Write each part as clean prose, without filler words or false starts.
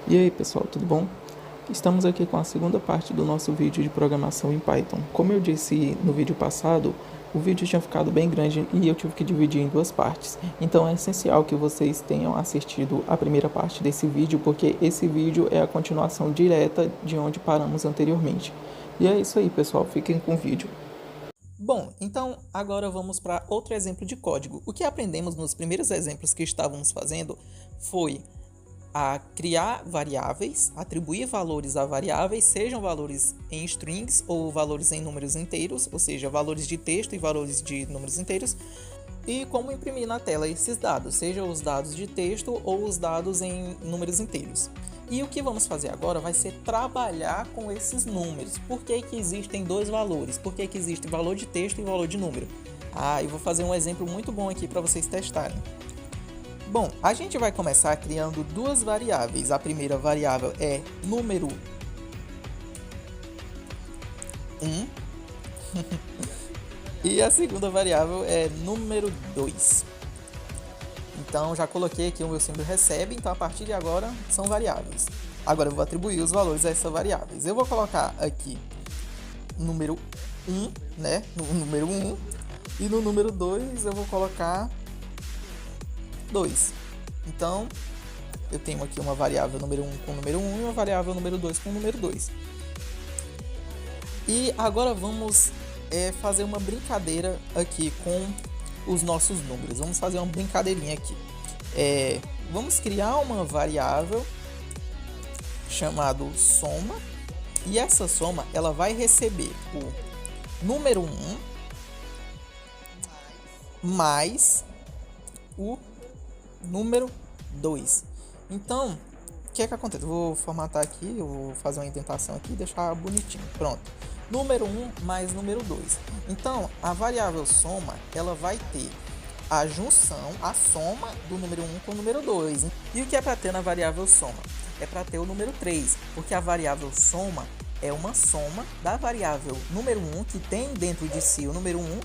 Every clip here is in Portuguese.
E aí pessoal, tudo bom? Estamos aqui com a segunda parte do nosso vídeo de programação em Python. Como eu disse no vídeo passado, o vídeo tinha ficado bem grande e eu tive que dividir em duas partes. Então é essencial que vocês tenham assistido a primeira parte desse vídeo, porque esse vídeo é a continuação direta de onde paramos anteriormente. E é isso aí pessoal, fiquem com o vídeo. Bom, então agora vamos para outro exemplo de código. O que aprendemos nos primeiros exemplos que estávamos fazendo foi a criar variáveis, atribuir valores a variáveis, sejam valores em strings ou valores em números inteiros, ou seja, valores de texto e valores de números inteiros, e como imprimir na tela esses dados, sejam os dados de texto ou os dados em números inteiros. E o que vamos fazer agora vai ser trabalhar com esses números. Por que que existem dois valores? Por que que existe valor de texto e valor de número? Eu vou fazer um exemplo muito bom aqui para vocês testarem. Bom, a gente vai começar criando duas variáveis. A primeira variável é número 1 e a segunda variável é número 2. Então já coloquei aqui o meu símbolo recebe, então a partir de agora são variáveis. Agora eu vou atribuir os valores a essas variáveis. Eu vou colocar aqui número 1, né? No número 1, e no número 2 eu vou colocar 2. Então, eu tenho aqui uma variável número 1 com número 1 e uma variável número 2 com número 2. E agora vamos fazer uma brincadeira aqui com os nossos números. Vamos fazer uma brincadeirinha aqui. Vamos criar uma variável chamada soma. E essa soma ela vai receber o número 1 mais o número 2. Então, o que é que acontece? Eu vou formatar aqui, eu vou fazer uma indentação aqui e deixar bonitinho. Pronto. Número 1 mais número 2. Então, a variável soma, ela vai ter a junção, a soma do número 1 com o número 2. E o que é para ter na variável soma? É para ter o número 3, porque a variável soma é uma soma da variável número 1, que tem dentro de si o número 1,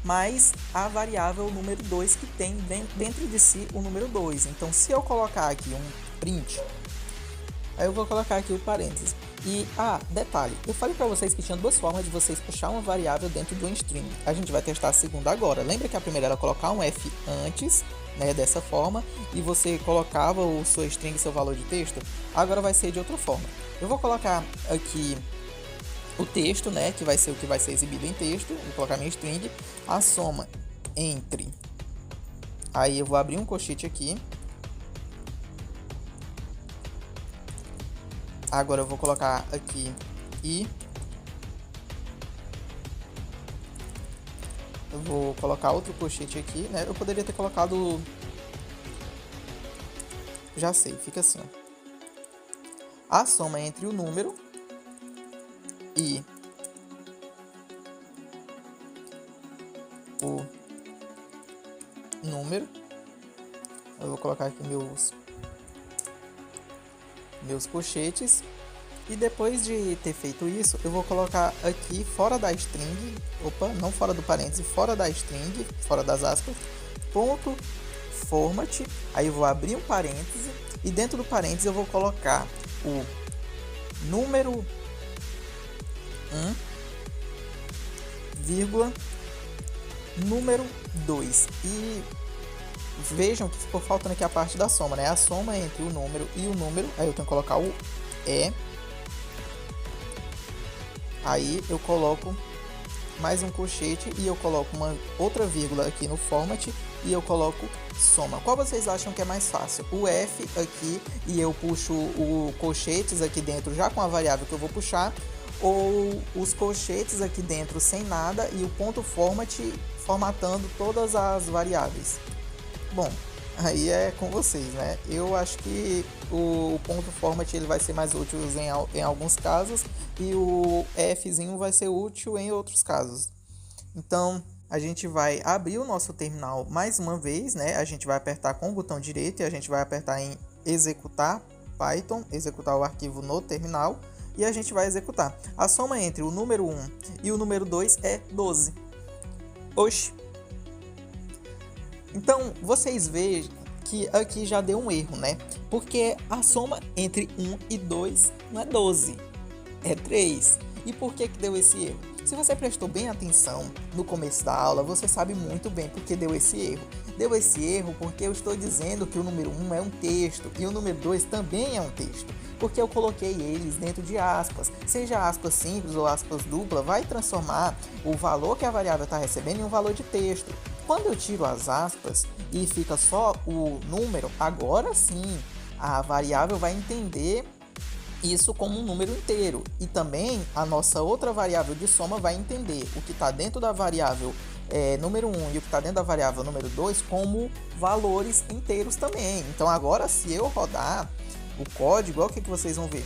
mais a variável número 2 que tem dentro de si o número 2. Então, se eu colocar aqui um print, aí eu vou colocar aqui o parênteses. E, detalhe, eu falei para vocês que tinha duas formas de vocês puxar uma variável dentro de um string. A gente vai testar a segunda agora. Lembra que a primeira era colocar um f antes, né, dessa forma, e você colocava o seu string, seu valor de texto? Agora vai ser de outra forma. Eu vou colocar aqui o texto, né, que vai ser o que vai ser exibido em texto. Vou colocar minha string, a soma entre, aí eu vou abrir um colchete aqui, agora eu vou colocar aqui e eu vou colocar outro colchete aqui, né, eu poderia ter colocado, já sei, fica assim, ó. A soma entre o número e o número. Eu vou colocar aqui meus colchetes. E depois de ter feito isso, eu vou colocar aqui fora da string, não fora do parêntese, fora da string, fora das aspas, ponto format. Aí eu vou abrir um parêntese e dentro do parêntese eu vou colocar o número 1, vírgula, número 2. E vejam que ficou faltando aqui a parte da soma, né? A soma entre o número e o número. Aí eu tenho que colocar o E. Aí eu coloco mais um colchete e eu coloco uma outra vírgula aqui no format e eu coloco soma. Qual vocês acham que é mais fácil? O F aqui e eu puxo o colchetes aqui dentro já com a variável que eu vou puxar, ou os colchetes aqui dentro sem nada e o ponto format formatando todas as variáveis? Bom, aí é com vocês, né? Eu acho que o ponto format ele vai ser mais útil em alguns casos e o Fzinho vai ser útil em outros casos. Então, a gente vai abrir o nosso terminal mais uma vez, né? A gente vai apertar com o botão direito e a gente vai apertar em executar Python, executar o arquivo no terminal, e a gente vai executar. A soma entre o número 1 e o número 2 é 12. Oxi! Então, vocês veem que aqui já deu um erro, né? Porque a soma entre 1 e 2 não é 12, é 3. E por que deu esse erro? Se você prestou bem atenção no começo da aula, você sabe muito bem porque deu esse erro. Deu esse erro porque eu estou dizendo que o número 1 é um texto e o número 2 também é um texto, porque eu coloquei eles dentro de aspas. Seja aspas simples ou aspas dupla, vai transformar o valor que a variável está recebendo em um valor de texto. Quando eu tiro as aspas e fica só o número, agora sim a variável vai entender isso como um número inteiro. E também a nossa outra variável de soma vai entender o que está dentro da variável número 1 e o que está dentro da variável número 2 como valores inteiros também. Então agora, se eu rodar o código, olha o que vocês vão ver.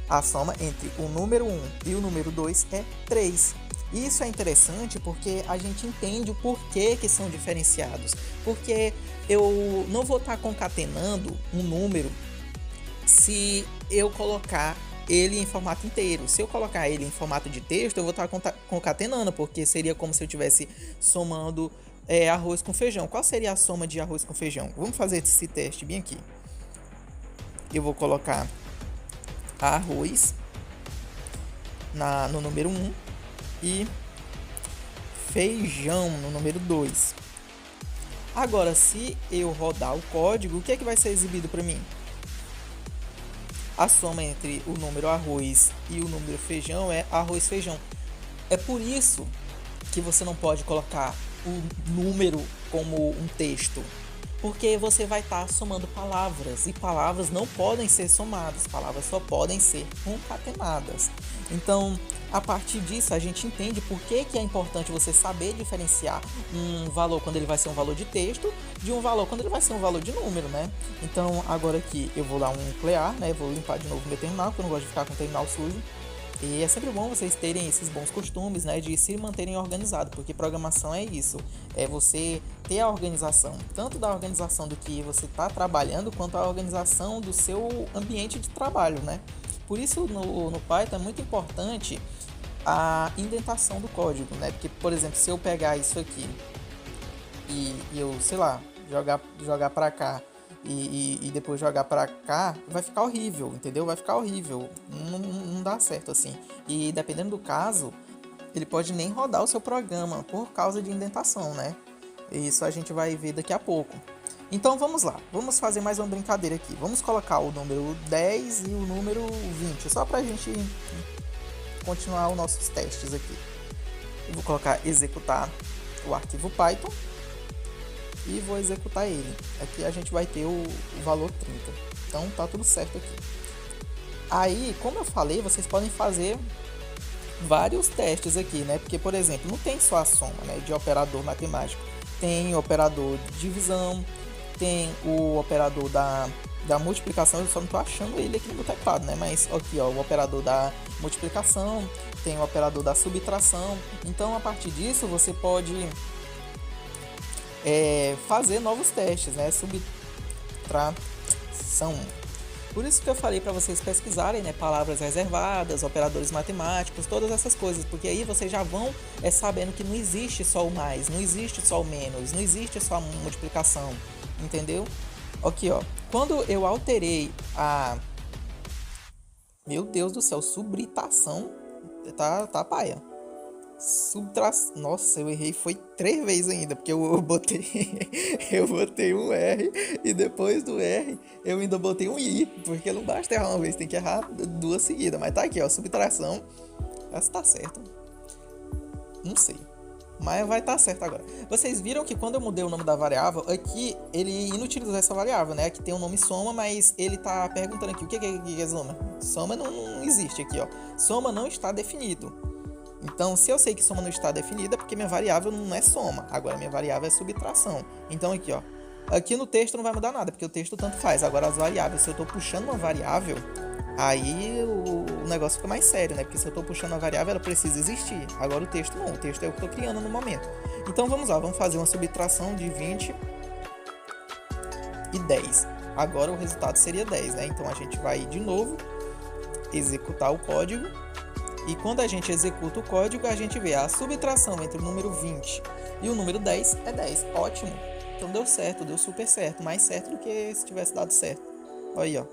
A soma entre o número 1 e o número 2 é 3. Isso é interessante porque a gente entende o porquê que são diferenciados. Porque eu não vou estar concatenando um número se eu colocar ele em formato inteiro. Se eu colocar ele em formato de texto, eu vou estar concatenando, porque seria como se eu estivesse somando arroz com feijão. Qual seria a soma de arroz com feijão? Vamos fazer esse teste bem aqui. Eu vou colocar arroz no número 1 e feijão no número 2. Agora, se eu rodar o código, o que é que vai ser exibido para mim? A soma entre o número arroz e o número feijão é arroz-feijão. É por isso que você não pode colocar o número como um texto, porque você vai estar somando palavras, e palavras não podem ser somadas, palavras só podem ser concatenadas. Então, a partir disso, a gente entende por que é importante você saber diferenciar um valor quando ele vai ser um valor de texto de um valor quando ele vai ser um valor de número, né? Então, agora aqui eu vou dar um clear, né? Vou limpar de novo meu terminal, porque eu não gosto de ficar com o terminal sujo. E é sempre bom vocês terem esses bons costumes, né, de se manterem organizados, porque programação é isso, é você ter a organização, tanto da organização do que você está trabalhando, quanto a organização do seu ambiente de trabalho, né? Por isso, no Python é muito importante a indentação do código, né? Porque, por exemplo, se eu pegar isso aqui e eu, sei lá, jogar para cá e depois jogar pra cá, vai ficar horrível, entendeu? Vai ficar horrível, não dá certo assim. E dependendo do caso, ele pode nem rodar o seu programa por causa de indentação, né? Isso a gente vai ver daqui a pouco. Então vamos lá, vamos fazer mais uma brincadeira aqui. Vamos colocar o número 10 e o número 20, só pra gente continuar os nossos testes aqui. Eu vou colocar executar o arquivo Python e vou executar ele. Aqui a gente vai ter o valor 30. Então tá tudo certo aqui. Aí, como eu falei, vocês podem fazer vários testes aqui, né? Porque, por exemplo, não tem só a soma, né, de operador matemático. Tem o operador de divisão, tem o operador da multiplicação, eu só não tô achando ele aqui no meu teclado, né? Mas aqui, ó, o operador da multiplicação, tem o operador da subtração. Então, a partir disso, você pode fazer novos testes, né? Subtração. Por isso que eu falei para vocês pesquisarem, né, palavras reservadas, operadores matemáticos, todas essas coisas, porque aí vocês já vão sabendo que não existe só o mais, não existe só o menos, não existe só a multiplicação, entendeu? Aqui, ó, quando eu alterei a... Meu Deus do céu, subtração, tá paia. Subtração. Nossa, eu errei foi 3 vezes ainda, porque eu botei eu botei um R e depois do R eu ainda botei um I, porque não basta errar uma vez, tem que errar 2 seguidas. Mas tá aqui, ó, subtração. Essa tá certo. Não sei, mas vai estar certo agora. Vocês viram que quando eu mudei o nome da variável, aqui ele inutilizou essa variável, né? Aqui tem o nome soma, mas ele tá perguntando aqui o que é soma. Soma não existe aqui, ó. Soma não está definido. Então, se eu sei que soma não está definida, é porque minha variável não é soma. Agora, minha variável é subtração. Então, aqui, ó. Aqui no texto não vai mudar nada, porque o texto tanto faz. Agora, as variáveis, se eu estou puxando uma variável, aí o negócio fica mais sério, né? Porque se eu estou puxando uma variável, ela precisa existir. Agora, o texto não. O texto é o que eu estou criando no momento. Então, vamos lá. Vamos fazer uma subtração de 20 e 10. Agora, o resultado seria 10, né? Então, a gente vai, de novo, executar o código. E quando a gente executa o código, a gente vê a subtração entre o número 20 e o número 10 é 10. Ótimo! Então deu certo, deu super certo. Mais certo do que se tivesse dado certo. Olha aí, ó.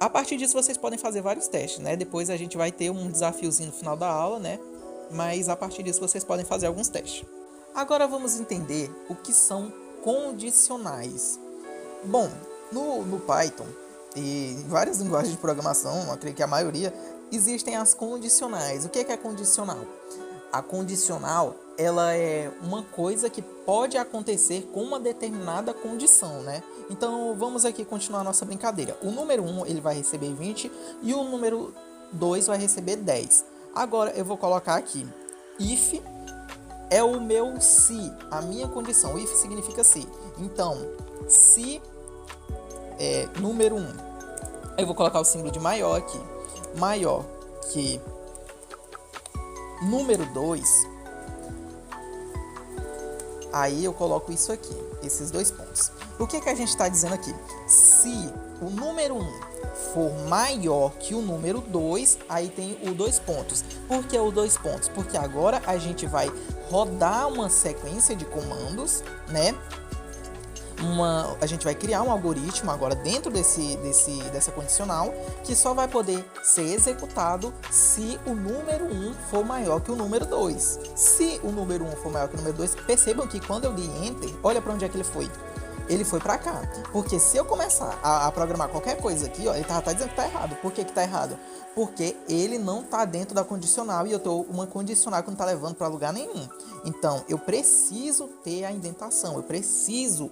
A partir disso, vocês podem fazer vários testes, né? Depois a gente vai ter um desafiozinho no final da aula, né? Mas a partir disso, vocês podem fazer alguns testes. Agora vamos entender o que são condicionais. Bom, no Python e em várias linguagens de programação, eu acredito que a maioria, existem as condicionais. O que é condicional? A condicional, ela é uma coisa que pode acontecer com uma determinada condição, né? Então, vamos aqui continuar a nossa brincadeira. O número 1, ele vai receber 20 e o número 2 vai receber 10. Agora, eu vou colocar aqui, if é o meu se, a minha condição. If significa se. Então, se é número 1, eu vou colocar o símbolo de maior aqui. Maior que número 2, aí eu coloco isso aqui, esses dois pontos. O que a gente está dizendo aqui? Se o número 1 for maior que o número 2, aí tem o 2 pontos. Por que o 2 pontos? Porque agora a gente vai rodar uma sequência de comandos, né? A gente vai criar um algoritmo agora dentro dessa condicional, que só vai poder ser executado se o número 1 for maior que o número 2. Se o número 1 for maior que o número 2, percebam que quando eu li Enter, olha para onde é que ele foi. Ele foi para cá. Porque se eu começar a programar qualquer coisa aqui, ó, ele tá dizendo que tá errado. Por que tá errado? Porque ele não tá dentro da condicional e eu tô uma condicional que não tá levando para lugar nenhum. Então, eu preciso ter a indentação, eu preciso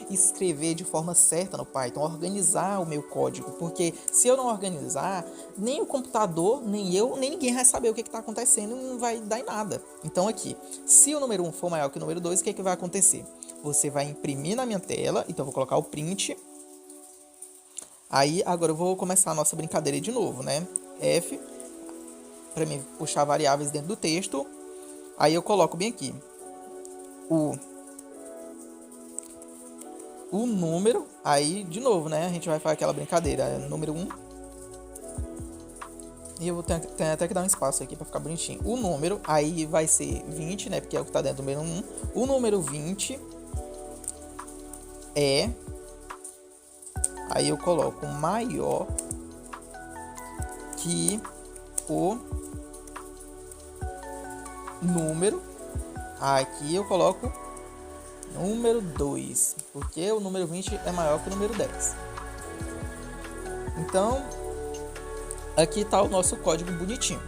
escrever de forma certa no Python, organizar o meu código, porque se eu não organizar, nem o computador, nem eu, nem ninguém vai saber o que está acontecendo e não vai dar em nada. Então aqui, se o número 1 for maior que o número 2, o que vai acontecer? Você vai imprimir na minha tela, então eu vou colocar o print. Aí, agora eu vou começar a nossa brincadeira de novo, né? F, para mim puxar variáveis dentro do texto. Aí eu coloco bem aqui o número. Aí, de novo, né? A gente vai fazer aquela brincadeira. Número 1. E eu vou ter até que dar um espaço aqui para ficar bonitinho. O número, aí vai ser 20, né? Porque é o que está dentro do número 1. O número 20 é... Aí eu coloco maior que o número. Aqui eu coloco número 2, porque o número 20 é maior que o número 10. Então, aqui está o nosso código bonitinho.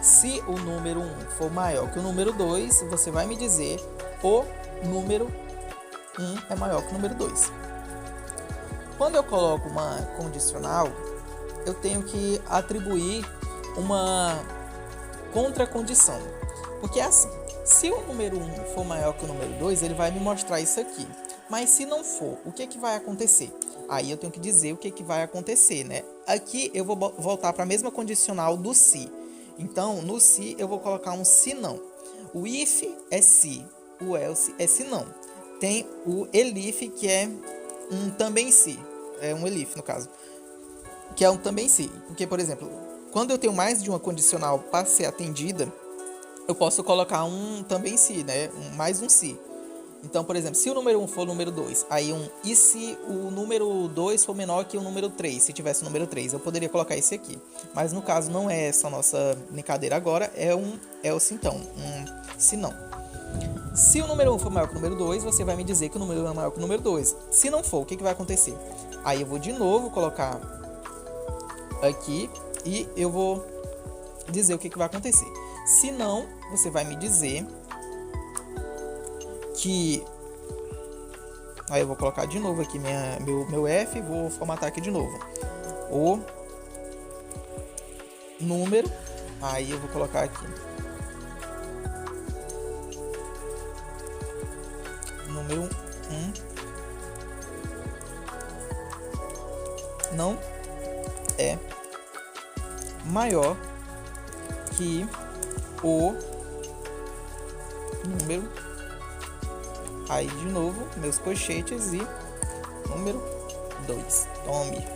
Se o número 1 for maior que o número 2, você vai me dizer o número 1 é maior que o número 2. Quando eu coloco uma condicional, eu tenho que atribuir uma contracondição. Porque é assim, se o número 1 for maior que o número 2, ele vai me mostrar isso aqui. Mas se não for, o que vai acontecer? Aí eu tenho que dizer o que vai acontecer, né? Aqui eu vou voltar para a mesma condicional do se. Então, no se eu vou colocar um se não. O if é se, o else é se não. Tem o elif, que é um também se. É um elif, no caso. Que é um também se. Porque, por exemplo, quando eu tenho mais de uma condicional para ser atendida, eu posso colocar um também se, né? Mais um se. Então, por exemplo, se o número 1 for o número 2, aí e se o número 2 for menor que o número 3, se tivesse o número 3, eu poderia colocar esse aqui. Mas no caso não é essa a nossa brincadeira agora, é o se então, se não. Se o número 1 for maior que o número 2, você vai me dizer que o número 1 é maior que o número 2. Se não for, o que vai acontecer? Aí eu vou de novo colocar aqui e eu vou dizer o que vai acontecer. Se não, você vai me dizer que... Aí eu vou colocar de novo aqui meu F, vou formatar aqui de novo. O número, aí eu vou colocar aqui. Número 1 não é maior que o número, aí de novo meus colchetes e número 2. Tome.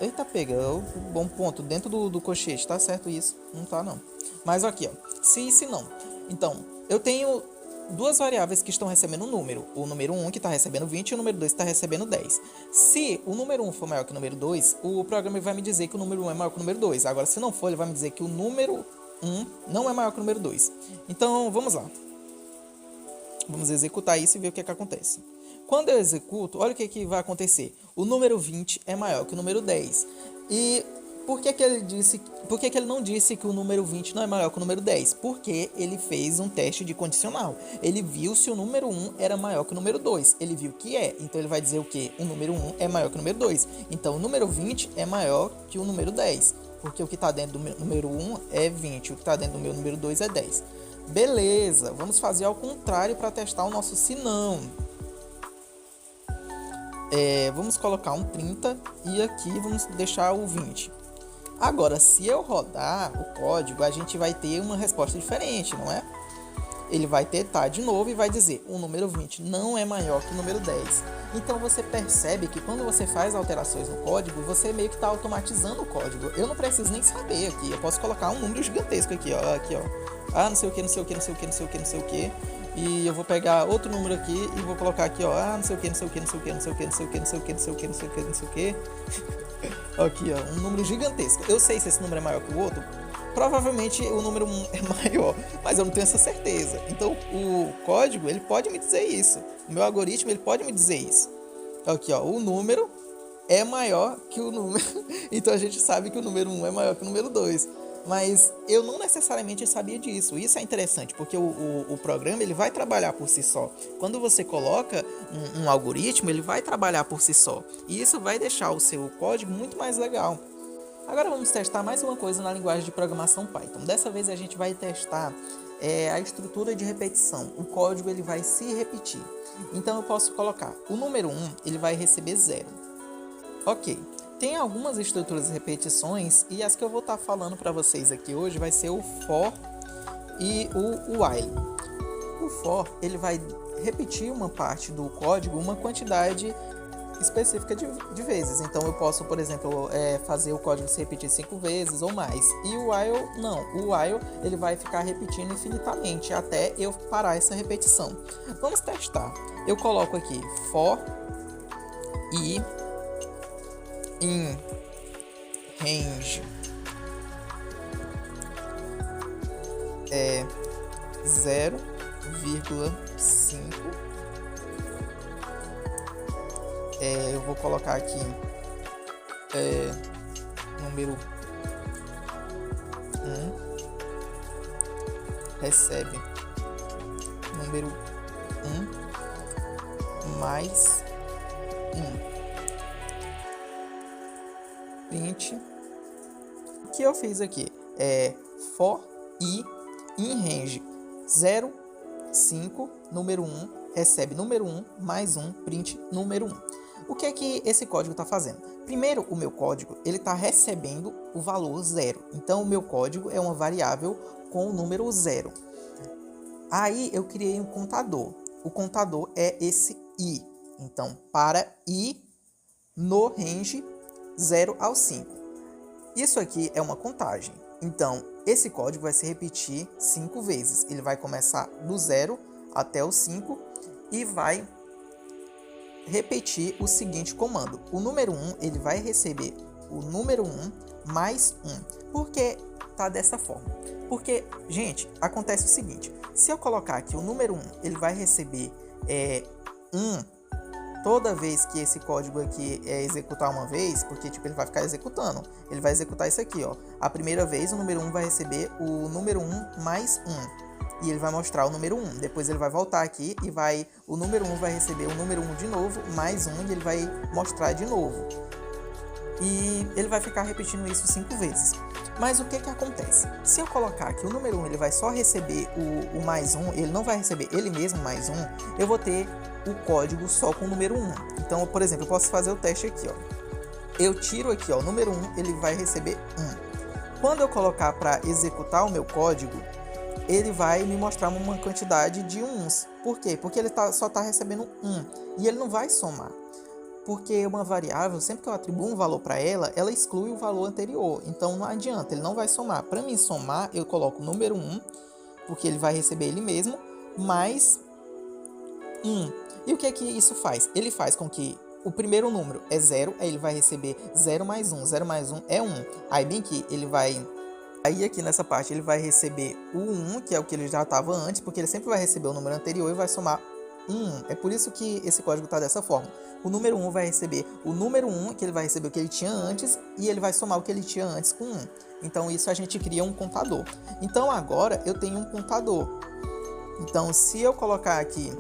Eita, pegou. Bom ponto. Dentro do colchete, tá certo isso? Não tá não. Mas aqui, ó. Se e se não. Então, eu tenho duas variáveis que estão recebendo um número. O número 1 que está recebendo 20 e o número 2 que está recebendo 10. Se o número 1 for maior que o número 2, o programa vai me dizer que o número 1 é maior que o número 2. Agora, se não for, ele vai me dizer que o número 1 não é maior que o número 2. Então, vamos lá. Vamos executar isso e ver o que acontece. Quando eu executo, olha o que vai acontecer. O número 20 é maior que o número 10. E por que ele não disse que o número 20 não é maior que o número 10? Porque ele fez um teste de condicional. Ele viu se o número 1 era maior que o número 2. Ele viu que é. Então ele vai dizer o quê? O número 1 é maior que o número 2. Então o número 20 é maior que o número 10. Porque o que está dentro do meu número 1 é 20. O que está dentro do meu número 2 é 10. Beleza, vamos fazer ao contrário para testar o nosso sinão. Vamos colocar um 30 e aqui vamos deixar o 20. Agora, se eu rodar o código, a gente vai ter uma resposta diferente, não é? Ele vai tentar de novo e vai dizer, o número 20 não é maior que o número 10. Então você percebe que quando você faz alterações no código, você meio que está automatizando o código. Eu não preciso nem saber aqui, eu posso colocar um número gigantesco aqui, ó. Aqui, ó. Ah, não sei o que, não sei o que, não sei o que, não sei o que, não sei o que. E eu vou pegar outro número aqui e vou colocar aqui, ó. Ah, não sei o que, não sei o que, não sei o que, não sei o que, não sei o que, não sei o que, não sei o que, não sei o que, não sei o que. Aqui, ó, um número gigantesco. Eu sei se esse número é maior que o outro. Provavelmente o número 1 é maior, mas eu não tenho essa certeza. Então o código, ele pode me dizer isso. O meu algoritmo, ele pode me dizer isso. Aqui, ó, o número é maior que o número. Então a gente sabe que o número 1 é maior que o número 2. Mas eu não necessariamente sabia disso. Isso é interessante, porque o programa, ele vai trabalhar por si só. Quando você coloca um algoritmo, ele vai trabalhar por si só. E isso vai deixar o seu código muito mais legal. Agora vamos testar mais uma coisa na linguagem de programação Python. Dessa vez a gente vai testar a estrutura de repetição. O código, ele vai se repetir. Então eu posso colocar o número 1, ele vai receber 0. Ok. Tem algumas estruturas de repetições e as que eu vou estar falando para vocês aqui hoje vai ser o for e o while. O for, ele vai repetir uma parte do código uma quantidade específica de vezes. Então eu posso, por exemplo, fazer o código se repetir 5 vezes ou mais. E o while não. O while, ele vai ficar repetindo infinitamente até eu parar essa repetição. Vamos testar. Eu coloco aqui for e in range 0,5. Eu vou colocar aqui número 1 recebe número 1 mais 1. Print. O que eu fiz aqui for e in range 0, 5, número 1 recebe número 1 mais 1, print número 1. O que é que esse código está fazendo? Primeiro, o meu código, ele está recebendo o valor 0. Então, o meu código é uma variável com o número 0. Aí, eu criei um contador. O contador é esse i. Então, para i no range 0 ao 5. Isso aqui é uma contagem. Então, esse código vai se repetir 5 vezes. Ele vai começar do 0 até o 5 e vai repetir o seguinte comando. O número 1, ele vai receber o número 1 mais 1. Por que tá dessa forma? Porque, gente, acontece o seguinte. Se eu colocar aqui o número 1, ele vai receber 1 toda vez que esse código aqui executar uma vez, porque tipo, ele vai ficar executando. Ele vai executar isso aqui, ó. A primeira vez o número 1 vai receber o número 1 mais 1. E ele vai mostrar o número 1. Depois ele vai voltar aqui e o número 1 vai receber o número 1 de novo, mais 1, e ele vai mostrar de novo. E ele vai ficar repetindo isso 5 vezes. Mas o que acontece? Se eu colocar aqui o número 1, ele vai só receber o mais 1, ele não vai receber ele mesmo mais 1, eu vou ter o código só com o número 1. Então, por exemplo, eu posso fazer o teste aqui, ó. Eu tiro aqui, ó, o número 1, ele vai receber 1. Quando eu colocar para executar o meu código, ele vai me mostrar uma quantidade de 1s. Por quê? Porque ele só está recebendo 1 e ele não vai somar. Porque uma variável, sempre que eu atribuo um valor para ela, ela exclui o valor anterior. Então não adianta, ele não vai somar. Para mim somar, eu coloco o número 1, porque ele vai receber ele mesmo, mais 1. E o que é que isso faz? Ele faz com que o primeiro número é 0, aí ele vai receber 0 mais 1. 0 mais 1 é 1. Aí bem que ele vai... Aí aqui nessa parte ele vai receber o 1, que é o que ele já estava antes, porque ele sempre vai receber o número anterior e vai somar 1. É por isso que esse código está dessa forma. O número 1 vai receber o número 1, que ele vai receber o que ele tinha antes, e ele vai somar o que ele tinha antes com 1. Então isso a gente cria um contador. Então agora eu tenho um contador. Então se eu colocar aqui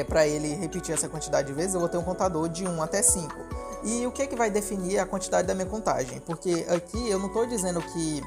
para ele repetir essa quantidade de vezes, eu vou ter um contador de 1 até 5. E o que é que vai definir a quantidade da minha contagem? Porque aqui eu não estou dizendo que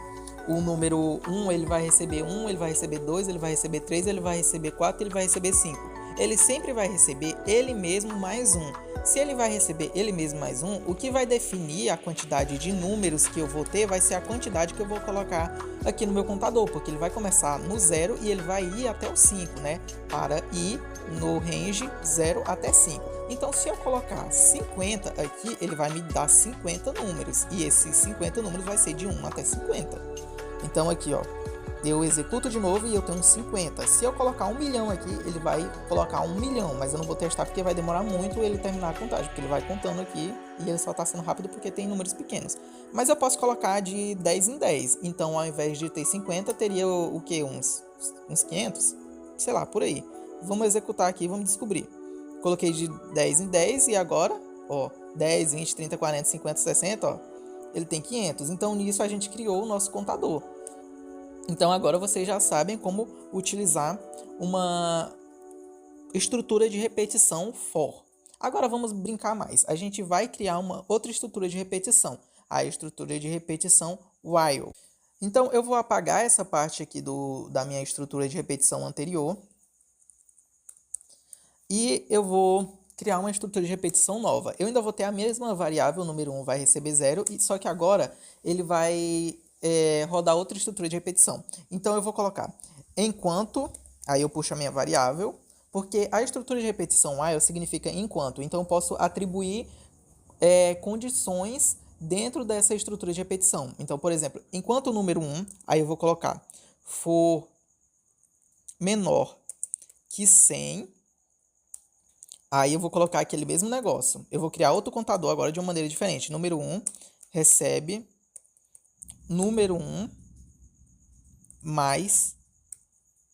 o número 1 ele vai receber 1, ele vai receber 2, ele vai receber 3, ele vai receber 4, ele vai receber 5. Ele sempre vai receber ele mesmo mais 1. Se ele vai receber ele mesmo mais 1, o que vai definir a quantidade de números que eu vou ter vai ser a quantidade que eu vou colocar aqui no meu contador, porque ele vai começar no 0 e ele vai ir até o 5, né? Para ir no range 0 até 5. Então, se eu colocar 50 aqui, ele vai me dar 50 números. E esses 50 números vai ser de 1 até 50. Então, aqui, ó, eu executo de novo e eu tenho 50. Se eu colocar 1 milhão aqui, ele vai colocar 1 milhão. Mas eu não vou testar porque vai demorar muito ele terminar a contagem. Porque ele vai contando aqui e ele só está sendo rápido porque tem números pequenos. Mas eu posso colocar de 10 em 10. Então, ao invés de ter 50, teria o quê? Uns 500? Sei lá, por aí. Vamos executar aqui e vamos descobrir. Coloquei de 10 em 10 e agora, ó, 10, 20, 30, 40, 50, 60, ó, ele tem 500. Então, nisso a gente criou o nosso contador. Então, agora vocês já sabem como utilizar uma estrutura de repetição for. Agora vamos brincar mais. A gente vai criar uma outra estrutura de repetição, a estrutura de repetição while. Então, eu vou apagar essa parte aqui da minha estrutura de repetição anterior. E eu vou criar uma estrutura de repetição nova. Eu ainda vou ter a mesma variável, o número 1 vai receber 0, só que agora ele vai rodar outra estrutura de repetição. Então eu vou colocar enquanto, aí eu puxo a minha variável, porque a estrutura de repetição while significa enquanto. Então eu posso atribuir condições dentro dessa estrutura de repetição. Então, por exemplo, enquanto o número 1, aí eu vou colocar for menor que 100, aí eu vou colocar aquele mesmo negócio. Eu vou criar outro contador agora de uma maneira diferente. Número 1 recebe número 1 mais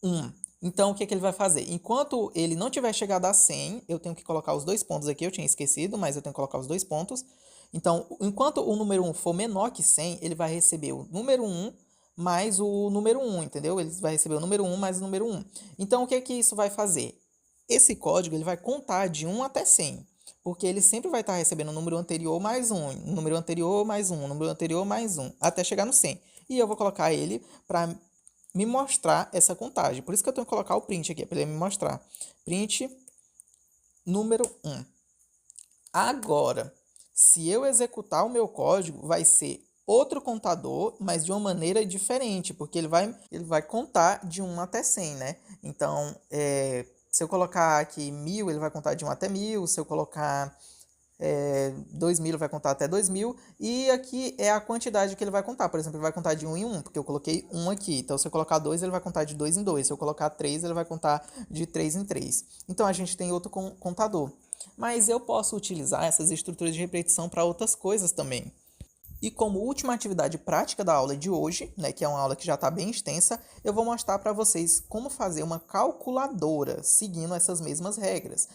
1. Então, o que é que ele vai fazer? Enquanto ele não tiver chegado a 100, eu tenho que colocar os dois pontos aqui. Eu tinha esquecido, mas eu tenho que colocar os dois pontos. Então, enquanto o número 1 for menor que 100, ele vai receber o número 1 mais o número 1, entendeu? Ele vai receber o número 1 mais o número 1. Então, o que é que isso vai fazer? Esse código ele vai contar de 1 até 100, porque ele sempre vai estar recebendo o número anterior mais 1, o número anterior mais 1, o número anterior mais 1, até chegar no 100. E eu vou colocar ele para me mostrar essa contagem. Por isso que eu tenho que colocar o print aqui, para ele me mostrar. Print número 1. Agora, se eu executar o meu código, vai ser outro contador, mas de uma maneira diferente, porque ele vai contar de 1 até 100, né? Então, se eu colocar aqui 1000, ele vai contar de 1 até 1000. Se eu colocar 2000, ele vai contar até 2000. E aqui é a quantidade que ele vai contar. Por exemplo, ele vai contar de 1 em 1, porque eu coloquei 1 aqui. Então, se eu colocar 2, ele vai contar de 2 em 2. Se eu colocar 3, ele vai contar de 3 em 3. Então, a gente tem outro contador. Mas eu posso utilizar essas estruturas de repetição para outras coisas também. E como última atividade prática da aula de hoje, né, que é uma aula que já está bem extensa, eu vou mostrar para vocês como fazer uma calculadora seguindo essas mesmas regras.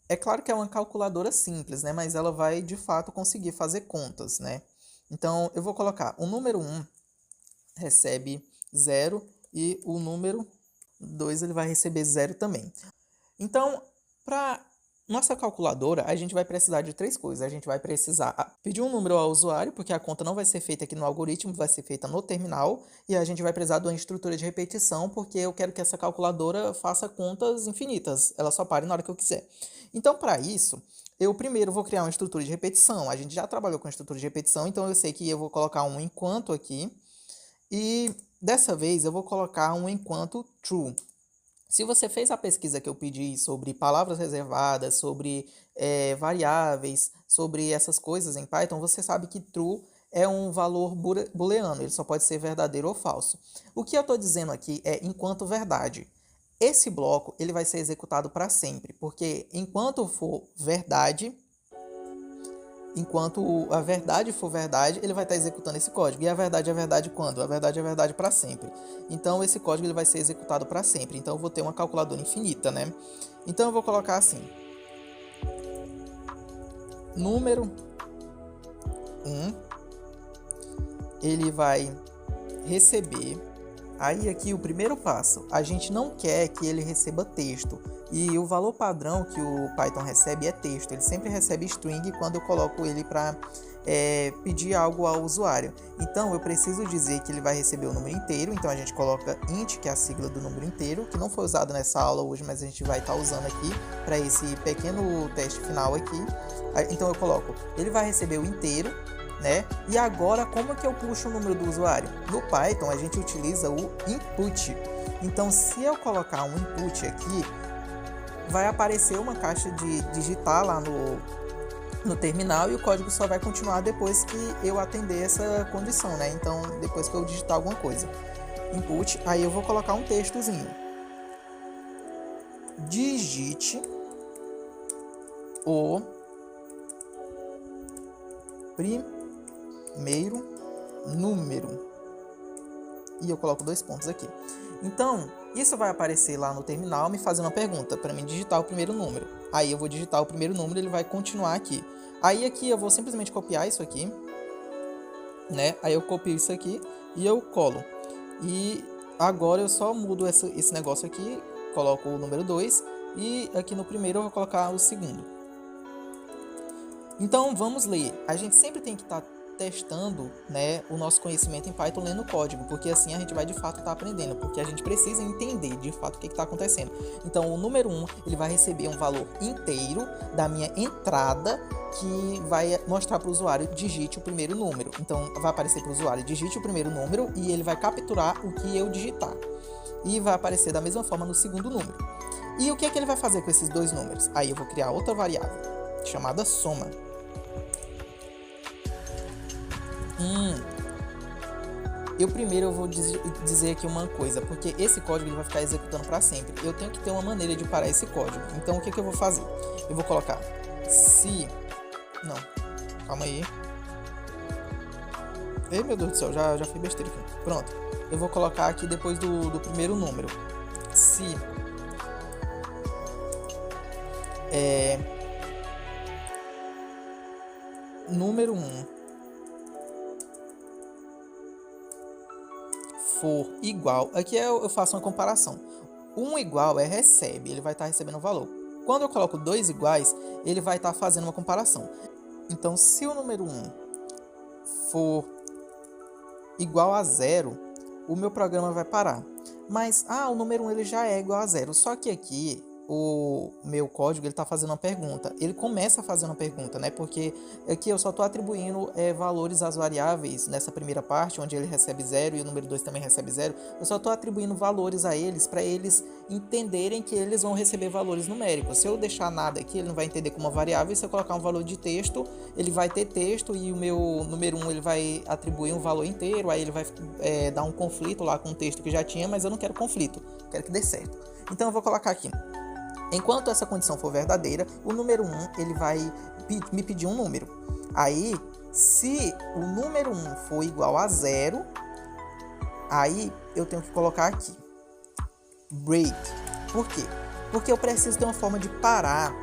É claro que é uma calculadora simples, né, mas ela vai de fato conseguir fazer contas, né? Então eu vou colocar o número 1 recebe 0 e o número 2 ele vai receber 0 também. Então, para nossa calculadora, a gente vai precisar de 3 coisas. A gente vai precisar pedir um número ao usuário, porque a conta não vai ser feita aqui no algoritmo, vai ser feita no terminal. E a gente vai precisar de uma estrutura de repetição, porque eu quero que essa calculadora faça contas infinitas. Ela só pare na hora que eu quiser. Então, para isso, eu primeiro vou criar uma estrutura de repetição. A gente já trabalhou com estrutura de repetição, então eu sei que eu vou colocar um enquanto aqui. E dessa vez eu vou colocar um enquanto true. Se você fez a pesquisa que eu pedi sobre palavras reservadas, sobre variáveis, sobre essas coisas em Python, você sabe que true é um valor booleano, ele só pode ser verdadeiro ou falso. O que eu estou dizendo aqui é enquanto verdade. Esse bloco ele vai ser executado para sempre, porque enquanto for verdade, enquanto a verdade for verdade, ele vai estar executando esse código. E a verdade é verdade quando? A verdade é verdade para sempre. Então esse código ele vai ser executado para sempre. Então eu vou ter uma calculadora infinita, né? Então eu vou colocar assim: número 1, ele vai receber. Aí aqui o primeiro passo, a gente não quer que ele receba texto. E o valor padrão que o Python recebe é texto. Ele sempre recebe string quando eu coloco ele para pedir algo ao usuário. Então eu preciso dizer que ele vai receber o número inteiro. Então a gente coloca int, que é a sigla do número inteiro, que não foi usado nessa aula hoje, mas a gente vai estar usando aqui para esse pequeno teste final aqui. Então eu coloco, ele vai receber o inteiro, né? E agora, como que eu puxo o número do usuário? No Python, a gente utiliza o input. Então, se eu colocar um input aqui, vai aparecer uma caixa de digitar lá no terminal e o código só vai continuar depois que eu atender essa condição, né? Então, depois que eu digitar alguma coisa. Input, aí eu vou colocar um textozinho. Digite o primeiro número. E eu coloco 2 pontos aqui. Então, isso vai aparecer lá no terminal me fazendo uma pergunta para mim digitar o primeiro número. Aí eu vou digitar o primeiro número e ele vai continuar aqui. Aí aqui eu vou simplesmente copiar isso aqui, né? Aí eu copio isso aqui e eu colo. E agora eu só mudo esse negócio aqui, coloco o número 2 e aqui no primeiro eu vou colocar o segundo. Então vamos ler. A gente sempre tem que estar testando, né, o nosso conhecimento em Python lendo código, porque assim a gente vai de fato estar aprendendo, porque a gente precisa entender de fato o que está acontecendo. Então o número 1 ele vai receber um valor inteiro da minha entrada, que vai mostrar para o usuário digite o primeiro número. Então vai aparecer para o usuário digite o primeiro número e ele vai capturar o que eu digitar. E vai aparecer da mesma forma no segundo número. E o que é que ele vai fazer com esses 2 números? Aí eu vou criar outra variável chamada soma. Eu primeiro vou dizer aqui uma coisa, porque esse código ele vai ficar executando para sempre. Eu tenho que ter uma maneira de parar esse código. Então o que eu vou fazer? Eu vou colocar se... Não, calma aí. Ei, meu Deus do céu, já fiz besteira aqui. Pronto, eu vou colocar aqui depois do primeiro número. Se número 1 for igual, aqui eu faço uma comparação. 1 igual é recebe, ele vai estar recebendo o valor. Quando eu coloco 2 iguais, ele vai estar fazendo uma comparação. Então, se o número 1 for igual a 0, o meu programa vai parar. Mas, o número 1 ele já é igual a 0, só que aqui o meu código ele está fazendo uma pergunta. Ele começa fazendo uma pergunta, né? Porque aqui eu só estou atribuindo valores às variáveis nessa primeira parte, onde ele recebe 0 e o número 2 também recebe 0. Eu só estou atribuindo valores a eles para eles entenderem que eles vão receber valores numéricos. Se eu deixar nada aqui, ele não vai entender como uma variável. E se eu colocar um valor de texto, ele vai ter texto e o meu número 1 ele vai atribuir um valor inteiro. Aí ele vai dar um conflito lá com o texto que já tinha, mas eu não quero conflito, quero que dê certo. Então eu vou colocar aqui: enquanto essa condição for verdadeira, o número 1 ele vai me pedir um número. Aí, se o número 1 for igual a 0, aí eu tenho que colocar aqui break. Por quê? Porque eu preciso ter uma forma de parar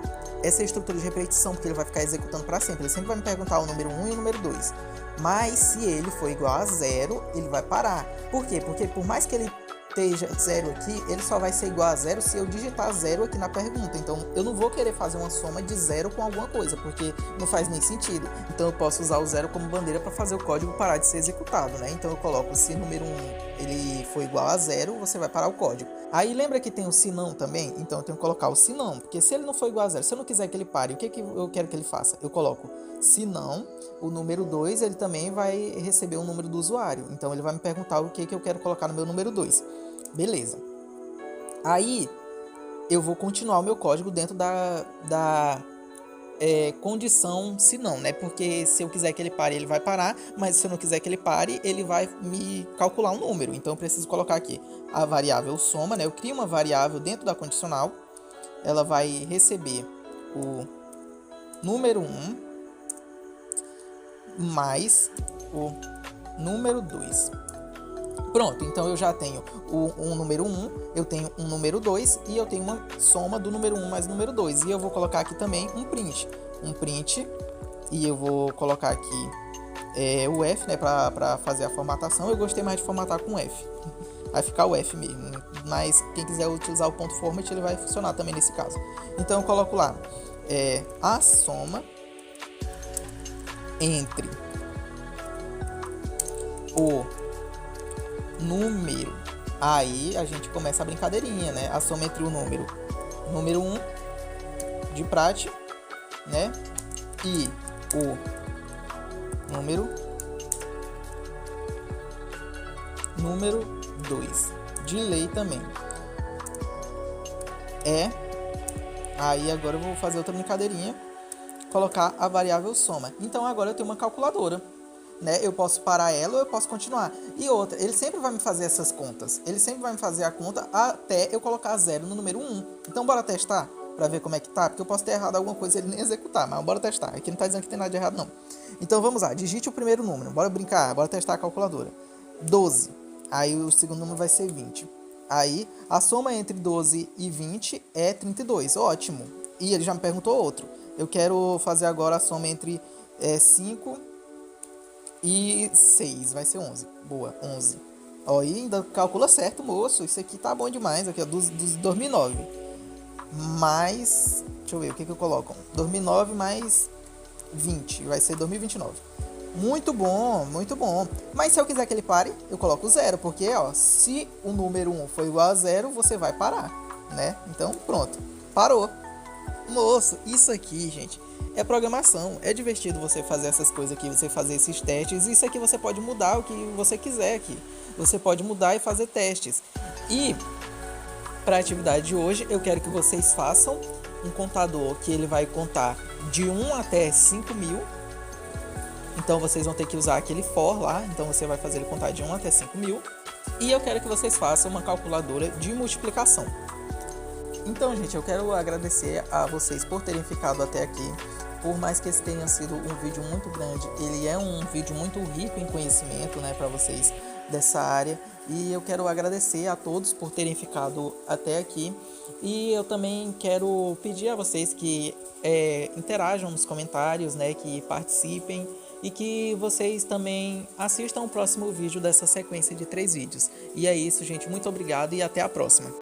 essa estrutura de repetição, porque ele vai ficar executando para sempre. Ele sempre vai me perguntar o número 1 e o número 2. Mas se ele for igual a 0, ele vai parar. Por quê? Porque por mais que ele esteja 0 aqui, ele só vai ser igual a 0 se eu digitar 0 aqui na pergunta. Então eu não vou querer fazer uma soma de 0 com alguma coisa, porque não faz nem sentido. Então eu posso usar o 0 como bandeira para fazer o código parar de ser executado, né? Então eu coloco, se o número 1 ele for igual a 0, você vai parar o código. Aí lembra que tem o se não também? Então eu tenho que colocar o se não, porque se ele não for igual a 0, se eu não quiser que ele pare, o que eu quero que ele faça? Eu coloco se não, o número 2 ele também vai receber o número do usuário. Então ele vai me perguntar o que eu quero colocar no meu número 2. Beleza. Aí eu vou continuar o meu código dentro condição se não, né? Porque se eu quiser que ele pare, ele vai parar, mas se eu não quiser que ele pare, ele vai me calcular um número. Então eu preciso colocar aqui a variável soma, né? Eu crio uma variável dentro da condicional, ela vai receber o número 1 mais o número 2. Pronto, então eu já tenho um número 1, eu tenho um número 2 e eu tenho uma soma do número 1 mais o número 2. E eu vou colocar aqui também um print. E eu vou colocar aqui o F, né, para fazer a formatação. Eu gostei mais de formatar com F. Vai ficar o F mesmo, mas quem quiser utilizar o ponto format, ele vai funcionar também nesse caso. Então eu coloco lá a soma entre o número. Aí a gente começa a brincadeirinha, né? A soma entre o número 1 de prate, né? E o número 2 de lei também. Aí agora eu vou fazer outra brincadeirinha, colocar a variável soma. Então agora eu tenho uma calculadora, né? Eu posso parar ela ou eu posso continuar. E outra, ele sempre vai me fazer essas contas. Ele sempre vai me fazer a conta até eu colocar 0 no número 1. Então bora testar pra ver como é que tá, porque eu posso ter errado alguma coisa e ele nem executar, mas bora testar. Aqui não tá dizendo que tem nada de errado não. Então vamos lá, digite o primeiro número, bora brincar, bora testar a calculadora. 12, aí o segundo número vai ser 20. Aí a soma entre 12 e 20 é 32, ótimo. E ele já me perguntou outro. Eu quero fazer agora a soma entre 5 e 6, vai ser 11. Boa, 11. Ó, e ainda calcula certo, moço. Isso aqui tá bom demais. Aqui, ó, dos 2009. Mais, deixa eu ver, o que eu coloco? 2009 mais 20, vai ser 2029. Muito bom, muito bom. Mas se eu quiser que ele pare, eu coloco 0, porque, ó, se o número 1 for igual a 0, você vai parar, né? Então, pronto, parou. Moço, isso aqui, gente, é programação. É divertido você fazer essas coisas aqui, você fazer esses testes. Isso aqui você pode mudar o que você quiser aqui. Você pode mudar e fazer testes. E para a atividade de hoje, eu quero que vocês façam um contador que ele vai contar de 1 até 5.000. Então vocês vão ter que usar aquele for lá. Então você vai fazer ele contar de 1 até 5.000. E eu quero que vocês façam uma calculadora de multiplicação. Então, gente, eu quero agradecer a vocês por terem ficado até aqui. Por mais que esse tenha sido um vídeo muito grande, ele é um vídeo muito rico em conhecimento, né, para vocês dessa área. E eu quero agradecer a todos por terem ficado até aqui. E eu também quero pedir a vocês que interajam nos comentários, né, que participem e que vocês também assistam o próximo vídeo dessa sequência de 3 vídeos. E é isso, gente. Muito obrigado e até a próxima.